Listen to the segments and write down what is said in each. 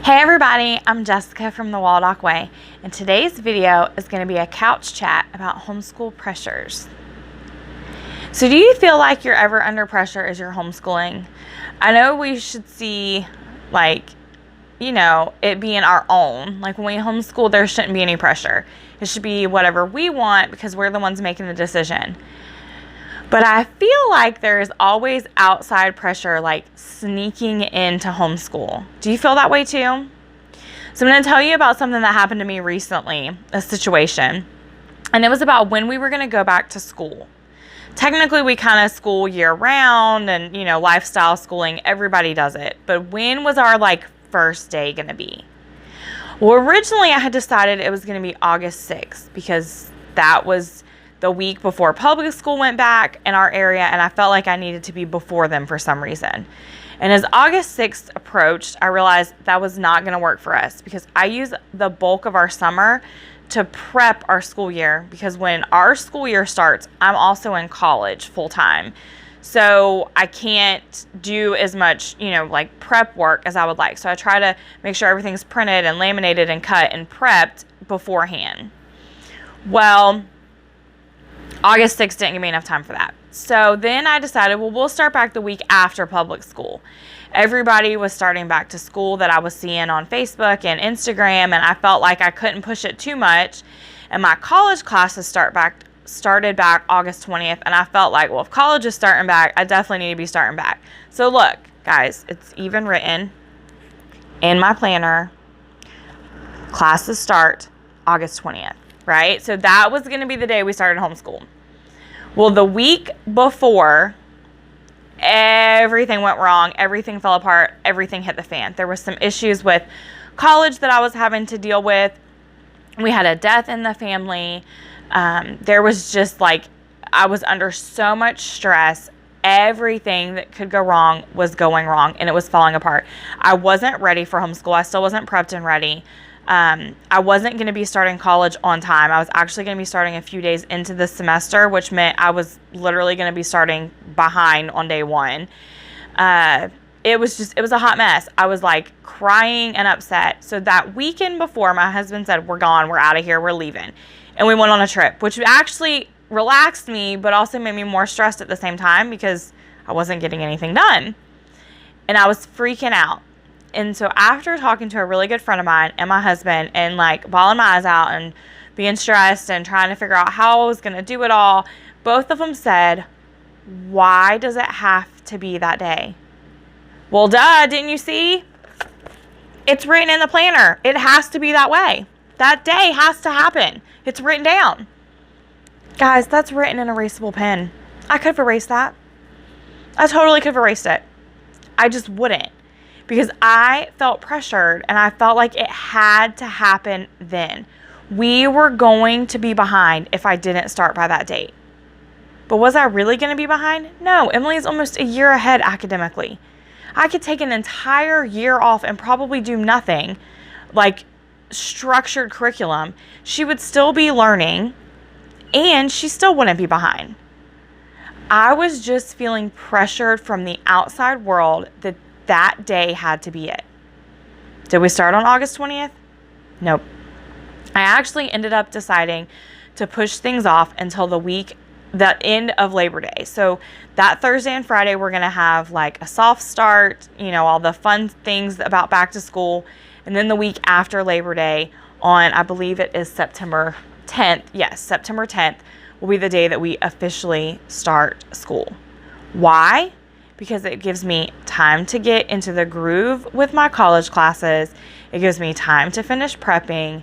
Hey everybody, I'm Jessica from the Waldock Way, and today's video is going to be a couch chat about homeschool pressures. So do you feel like you're ever under pressure as you're homeschooling? I know we should see, it being our own. Like when we homeschool, there shouldn't be any pressure. It should be whatever we want because we're the ones making the decision. But I feel like there is always outside pressure, like sneaking into homeschool. Do you feel that way too? So I'm going to tell you about something that happened to me recently, a situation. And it was about when we were going to go back to school. Technically, we kind of school year round and, lifestyle schooling. Everybody does it. But when was our, first day going to be? Well, originally I had decided it was going to be August 6th because that was the week before public school went back in our area, and I felt like I needed to be before them for some reason. And as August 6th approached, I realized that was not going to work for us because I use the bulk of our summer to prep our school year, because when our school year starts, I'm also in college full time. So I can't do as much, prep work as I would like. So I try to make sure everything's printed and laminated and cut and prepped beforehand. Well, August 6th didn't give me enough time for that. So then I decided, we'll start back the week after public school. Everybody was starting back to school that I was seeing on Facebook and Instagram, and I felt like I couldn't push it too much. And my college classes started back August 20th, and I felt like, well, if college is starting back, I definitely need to be starting back. So look, guys, it's even written in my planner, classes start August 20th. Right? So that was going to be the day we started homeschool. Well, the week before, everything went wrong. Everything fell apart. Everything hit the fan. There were some issues with college that I was having to deal with. We had a death in the family. There was just I was under so much stress. Everything that could go wrong was going wrong, and it was falling apart. I wasn't ready for homeschool. I still wasn't prepped and ready. I wasn't going to be starting college on time. I was actually going to be starting a few days into the semester, which meant I was literally going to be starting behind on day one. It was a hot mess. I was crying and upset. So that weekend before, my husband said, we're gone, we're out of here, we're leaving. And we went on a trip, which actually relaxed me, but also made me more stressed at the same time because I wasn't getting anything done. And I was freaking out. And so after talking to a really good friend of mine and my husband and bawling my eyes out and being stressed and trying to figure out how I was going to do it all, both of them said, why does it have to be that day? Well, duh, didn't you see? It's written in the planner. It has to be that way. That day has to happen. It's written down. Guys, that's written in an erasable pen. I could have erased that. I totally could have erased it. I just wouldn't. Because I felt pressured and I felt like it had to happen then. We were going to be behind if I didn't start by that date. But was I really going to be behind? No, Emily's almost a year ahead academically. I could take an entire year off and probably do nothing, structured curriculum. She would still be learning and she still wouldn't be behind. I was just feeling pressured from the outside world that day had to be it. Did we start on August 20th? Nope. I actually ended up deciding to push things off until the end of Labor Day. So that Thursday and Friday, we're going to have a soft start, all the fun things about back to school. And then the week after Labor Day on, I believe it is September 10th. Yes, September 10th will be the day that we officially start school. Why? Because it gives me time to get into the groove with my college classes. It gives me time to finish prepping.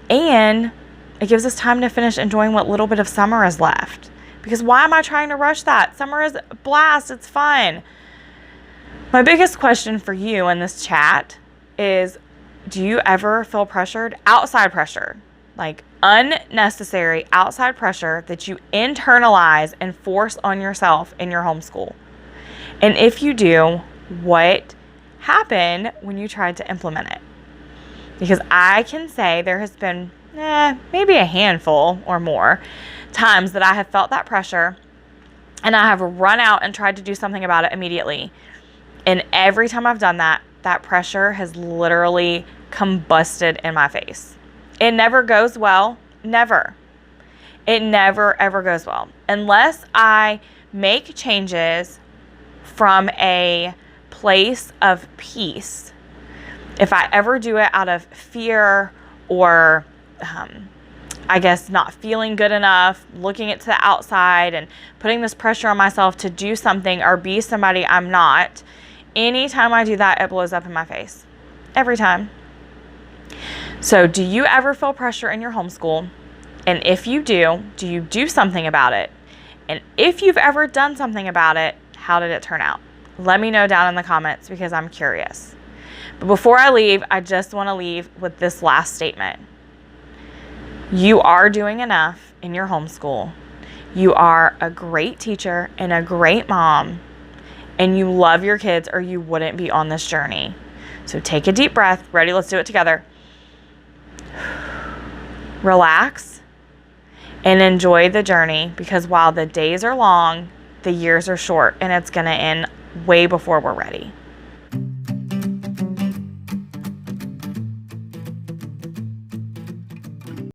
And it gives us time to finish enjoying what little bit of summer is left. Because why am I trying to rush that? Summer is a blast. It's fun. My biggest question for you in this chat is, do you ever feel pressured? Outside pressure. Unnecessary outside pressure that you internalize and force on yourself in your homeschool. And if you do, what happened when you tried to implement it? Because I can say there has been maybe a handful or more times that I have felt that pressure and I have run out and tried to do something about it immediately. And every time I've done that, that pressure has literally combusted in my face. It never goes well. Never. It never, ever goes well. Unless I make changes from a place of peace. If I ever do it out of fear or, I guess, not feeling good enough, looking it to the outside and putting this pressure on myself to do something or be somebody I'm not, anytime I do that, it blows up in my face. Every time. So do you ever feel pressure in your homeschool? And if you do you do something about it? And if you've ever done something about it, how did it turn out? Let me know down in the comments because I'm curious. But before I leave, I just want to leave with this last statement. You are doing enough in your homeschool. You are a great teacher and a great mom, and you love your kids or you wouldn't be on this journey. So take a deep breath. Ready? Let's do it together. Relax and enjoy the journey, because while the days are long, the years are short, and it's going to end way before we're ready.